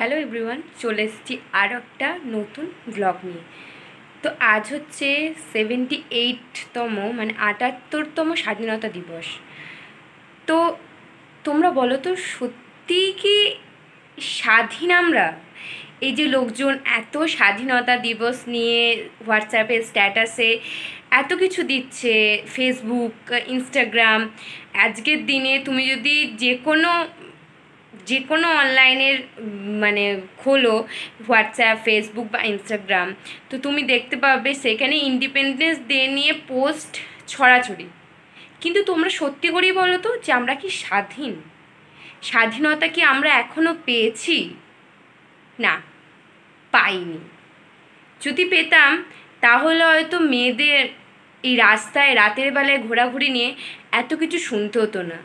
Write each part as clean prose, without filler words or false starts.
Hello everyone, চলে এসেছি আর একটা নতুন ব্লগ নিয়ে। তো আজ হচ্ছে 78তম মানে 78তম স্বাধীনতা দিবস। তো তোমরা বলো তো, সত্যি কি স্বাধীন আমরা? এই যে লোকজন এত স্বাধীনতা দিবস নিয়ে হোয়াটসঅ্যাপে স্ট্যাটাসে এত কিছু দিচ্ছে, ফেসবুক, ইনস্টাগ্রাম, আজকের দিনে তুমি যদি যে কোনো অনলাইনের মানে খোলো, হোয়াটসঅ্যাপ, ফেসবুক বা ইনস্টাগ্রাম, তো তুমি দেখতে পাবে সেখানে ইন্ডিপেন্ডেন্স ডে নিয়ে পোস্ট ছড়াছড়ি। কিন্তু তোমরা সত্যি করেই বলো তো যে আমরা কি স্বাধীন? স্বাধীনতা কি আমরা এখনও পেয়েছি? না, পাইনি। যদি পেতাম তাহলে হয়তো মেয়েদের এই রাস্তায় রাতের বেলায় ঘোরাঘুরি নিয়ে এত কিছু শুনতে হতো না।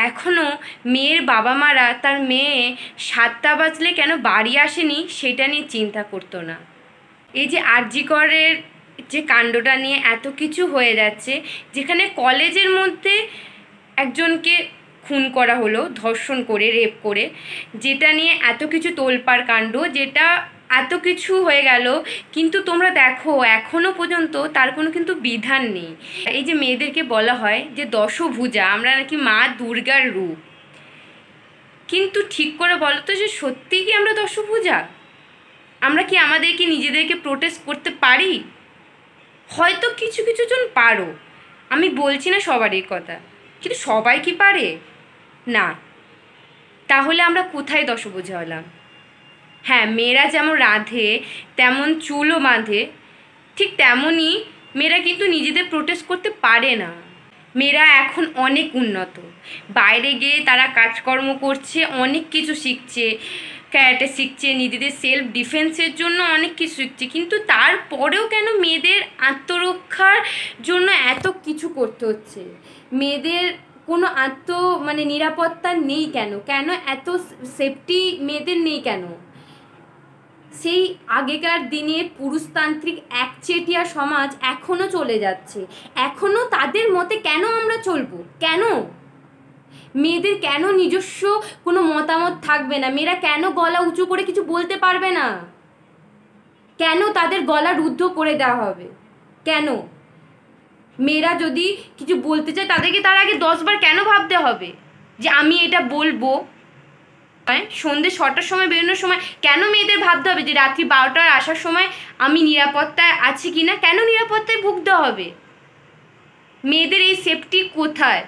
এখনও মেয়ের বাবা মারা তার মেয়ে 7টা বাজলে কেন বাড়ি আসেনি সেটা নিয়ে চিন্তা করতো না। এই যে আরজি করের যে কাণ্ডটা নিয়ে এত কিছু হয়ে যাচ্ছে, যেখানে কলেজের মধ্যে একজনকে খুন করা হলো, ধর্ষণ করে, রেপ করে, যেটা নিয়ে এত কিছু তোলপাড় কাণ্ড, যেটা এত কিছু হয়ে গেল, কিন্তু তোমরা দেখো এখনও পর্যন্ত তার কোনো কিন্তু বিধান নেই। এই যে মেয়েদেরকে বলা হয় যে দশভুজা, আমরা নাকি মা দুর্গার রূপ, কিন্তু ঠিক করে বলো তো যে সত্যিই কি আমরা দশভুজা? আমরা কি আমাদেরকে নিজেদেরকে প্রোটেস্ট করতে পারি? হয়তো কিছু কিছু জন পারো, আমি বলছি না সবারই কথা, কিন্তু সবাই কি পারে? না। তাহলে আমরা কোথায় দশভুজা হলাম? হ্যাঁ, মেয়েরা যেমন রাঁধে তেমন চুলও বাঁধে, ঠিক তেমনই মেয়েরা কিন্তু নিজেদের প্রোটেস্ট করতে পারে না। মেয়েরা এখন অনেক উন্নত, বাইরে গিয়ে তারা কাজকর্ম করছে, অনেক কিছু শিখছে, ক্যারাটে শিখছে, নিজেদের সেলফ ডিফেন্সের জন্য অনেক কিছু শিখছে, কিন্তু তারপরেও কেন মেয়েদের আত্মরক্ষার জন্য এত কিছু করতে হচ্ছে? মেয়েদের কোনো নিরাপত্তা নেই কেন? কেন এত সেফটি মেয়েদের নেই কেন? সেই আগেকার দিনে পুরুষতান্ত্রিক একচেটিয়া সমাজ এখনও চলে যাচ্ছে। এখনও তাদের মতে কেন আমরা চলবো? কেন মেয়েদের কেন নিজস্ব কোনো মতামত থাকবে না? মেয়েরা কেন গলা উঁচু করে কিছু বলতে পারবে না? কেন তাদের গলা রুদ্ধ করে দেওয়া হবে? কেন মেয়েরা যদি কিছু বলতে চায় তাদেরকে তার আগে 10 বার কেন ভাবতে হবে যে আমি এটা বলবো? সন্ধ্যে 6টার সময় বেরোনোর সময় কেন মেয়েদের ভাবতে হবে যে রাত্রি 12টায় আসার সময় আমি নিরাপত্তায় আছি কি না? কেন নিরাপত্তায় ভুগতে হবে? মেয়েদের এই সেফটি কোথায়?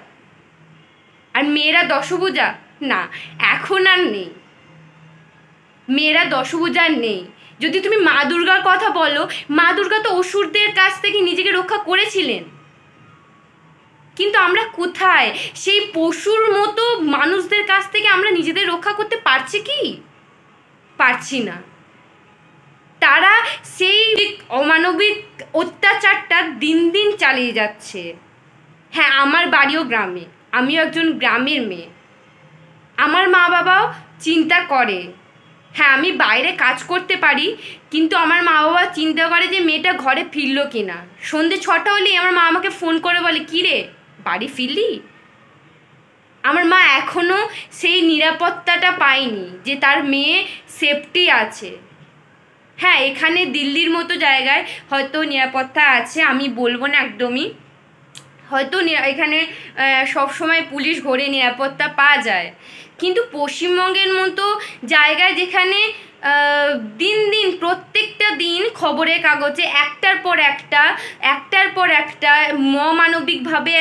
আর মেয়েরা দশভুজা? না, এখন আর নেই, মেয়েরা দশভুজা নেই। যদি তুমি মা দুর্গার কথা বলো, মা দুর্গা তো অসুরদের কাছ থেকে নিজেকে রক্ষা করেছিলেন, কিন্তু আমরা কোথায়? সেই পশুর মতো মানুষদের কাছ থেকে আমরা নিজেদের রক্ষা করতে পারছি কি? পারছি না। তারা সেই অমানবিক অত্যাচারটা দিন দিন চালিয়ে যাচ্ছে। হ্যাঁ, আমার বাড়িও গ্রামে, আমিও একজন গ্রামের মেয়ে, আমার মা বাবাও চিন্তা করে। হ্যাঁ, আমি বাইরে কাজ করতে পারি, কিন্তু আমার মা বাবা চিন্তা করে যে মেয়েটা ঘরে ফিরলো কি না। সন্ধ্যে 6টা হলেই আমার মা আমাকে ফোন করে বলে, কী রে, বাড়ি ফিরলি? আমার মা এখনও সেই নিরাপত্তাটা পায়নি যে তার মেয়ে সেফটি আছে। হ্যাঁ, এখানে দিল্লির মতো জায়গায় হয়তো নিরাপত্তা আছে, আমি বলবো না একদমই, হয়তো এখানে সবসময় পুলিশ ঘোরে, নিরাপত্তা পাওয়া যায়, কিন্তু পশ্চিমবঙ্গের মতো জায়গায় যেখানে দিন দিন প্রত্যেকটা দিন খবরের কাগজে একটার পর একটা অমানবিকভাবে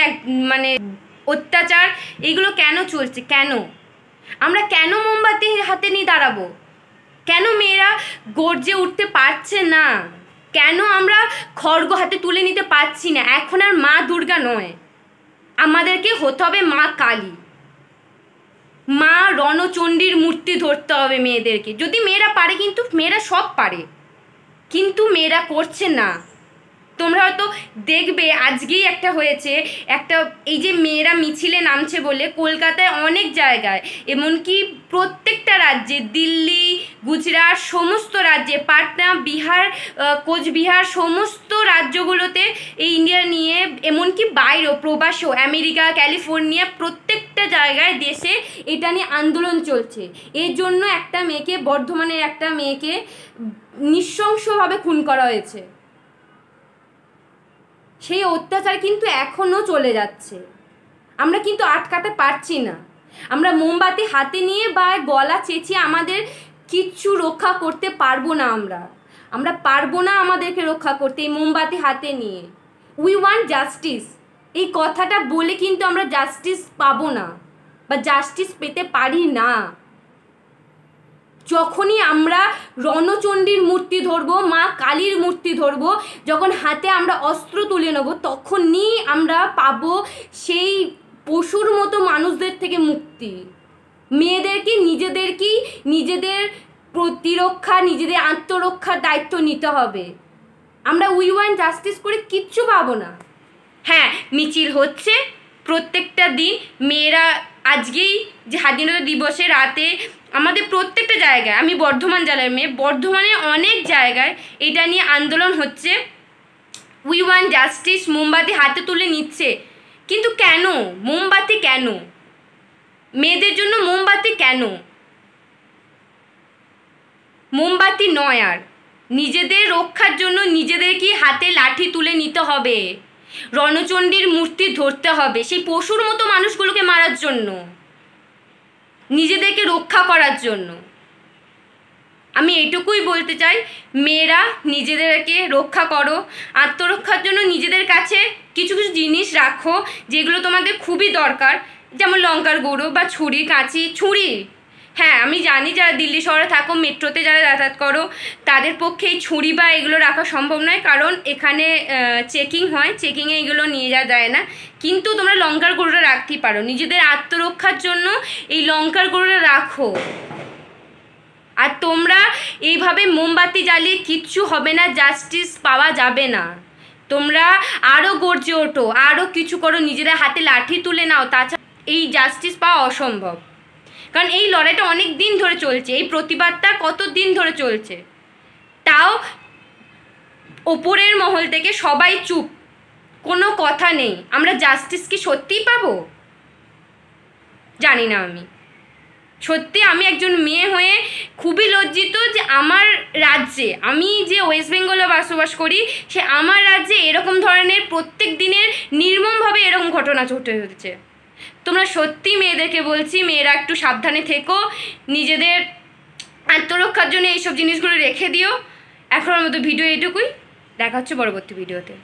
অত্যাচার, এগুলো কেন চলছে? কেন আমরা কেন মোমবাতি হাতে নিয়ে দাঁড়াবো? কেন মেয়েরা গর্জে উঠতে পারছে না? কেন আমরা খড়গ হাতে তুলে নিতে পারছি না? এখন আর মা দুর্গা নয়, আমাদেরকে হতে হবে মা কালী, মা রণচণ্ডীর মূর্তি ধরতে হবে মেয়েদেরকে। যদি মেয়েরা পারে, কিন্তু মেয়েরা সব পারে, কিন্তু মেয়েরা করছে না, তোমরা হয়তো দেখবে আজকেই একটা হয়েছে, একটা এই যে মেয়েরা মিছিলে নামছে বলে কলকাতায় অনেক জায়গায়, এমনকি প্রত্যেকটা রাজ্যে, দিল্লি, গুজরাট, সমস্ত রাজ্যে, পাটনা, বিহার, কোচবিহার, সমস্ত রাজ্যগুলোতে এই ইন্ডিয়া নিয়ে, এমনকি বাইরেও প্রবাসেও, আমেরিকা, ক্যালিফোর্নিয়া, প্রত্যেকটা জায়গায় দেশে এটা নিয়ে আন্দোলন চলছে। এর জন্য একটা মেয়েকে, বর্ধমানের একটা মেয়েকে নৃশংসভাবে খুন করা হয়েছে। সেই অত্যাচার কিন্তু এখনও চলে যাচ্ছে, আমরা কিন্তু আটকাতে পারছি না। আমরা মোমবাতি হাতে নিয়ে বা গলা চেঁচিয়ে আমাদের কিচ্ছু রক্ষা করতে পারবো না। আমরা পারবো না আমাদেরকে রক্ষা করতে এই মোমবাতি হাতে নিয়ে। উই ওয়ান্ট জাস্টিস, এই কথাটা বলে কিন্তু আমরা জাস্টিস পাবো না বা জাস্টিস পেতে পারি না। যখনই আমরা রণচণ্ডীর মূর্তি ধরবো, মা কালীর মূর্তি ধরবো, যখন হাতে আমরা অস্ত্র তুলে নেব, তখনই আমরা পাবো সেই পশুর মতো মানুষদের থেকে মুক্তি। মেয়েদেরকে নিজেদের প্রতিরক্ষা, নিজেদের আত্মরক্ষার দায়িত্ব নিতে হবে। আমরা উই ওয়ান্ট জাস্টিস করে কিচ্ছু পাবো না। হ্যাঁ, মিছিল হচ্ছে প্রত্যেকটা দিন। মেয়েরা আজকেই যে স্বাধীনতা দিবসে রাতে আমাদের প্রত্যেকটা জায়গায়, আমি বর্ধমান জেলার মেয়ে, বর্ধমানে অনেক জায়গায় এটা নিয়ে আন্দোলন হচ্ছে। উই ওয়ান্ট জাস্টিস, মোমবাতি হাতে তুলে নিচ্ছে। কিন্তু কেন মোমবাতি? কেন মেয়েদের জন্য মোমবাতি? কেন মোমবাতি নয়, আর নিজেদের রক্ষার জন্য নিজেদেরকে হাতে লাঠি তুলে নিতে হবে, রণচণ্ডীর মূর্তি ধরতে হবে, সেই পশুর মতো মানুষগুলোকে মারার জন্য, নিজেদেরকে রক্ষা করার জন্য। আমি এটুকুই বলতে চাই, মেয়েরা নিজেদেরকে রক্ষা করো, আত্মরক্ষার জন্য নিজেদের কাছে কিছু কিছু জিনিস রাখো যেগুলো তোমাদের খুবই দরকার, যেমন লঙ্কার গুঁড়ো বা ছুরি, কাঁচি। ছুরি, হ্যাঁ আমি জানি যারা দিল্লি শহরে থাকো, মেট্রোতে যারা যাতায়াত করো, তাদের পক্ষে এই ছুরি বা এগুলো রাখা সম্ভব নয়, কারণ এখানে চেকিং হয়, চেকিংয়ে এগুলো নিয়ে যাওয়া যায় না। কিন্তু তোমরা লঙ্কার গুঁড়োটা রাখতেই পারো, নিজেদের আত্মরক্ষার জন্য এই লঙ্কার গুঁড়োটা রাখো। আর তোমরা এইভাবে মোমবাতি জ্বালিয়ে কিচ্ছু হবে না, জাস্টিস পাওয়া যাবে না। তোমরা আরও গর্জে ওঠো, আরও কিছু করো, নিজেদের হাতে লাঠি তুলে নাও, তাছাড়া এই জাস্টিস পাওয়া অসম্ভব। কারণ এই লড়াইটা অনেক দিন ধরে চলছে, এই প্রতিবাদটা কত দিন ধরে চলছে, তাও ওপরের মহল থেকে সবাই চুপ, কোনো কথা নেই। আমরা জাস্টিস কি সত্যিই পাবো? জানি না। আমি সত্যি, আমি একজন মেয়ে হয়ে খুবই লজ্জিত যে আমার রাজ্যে, আমি যে ওয়েস্ট বেঙ্গলে বসবাস করি, সে আমার রাজ্যে এরকম ধরনের প্রত্যেক দিনের নির্মমভাবে এরকম ঘটনা ঘটে হচ্ছে। তোমরা সত্যি মেয়েদেরকে বলছি, মেয়েরা একটু সাবধানে থেকো, নিজেদের আত্মরক্ষার জন্য এইসব জিনিসগুলো রেখে দিও। এখনের মতো ভিডিও এটুকুই, দেখা হচ্ছে পরবর্তী ভিডিওতে।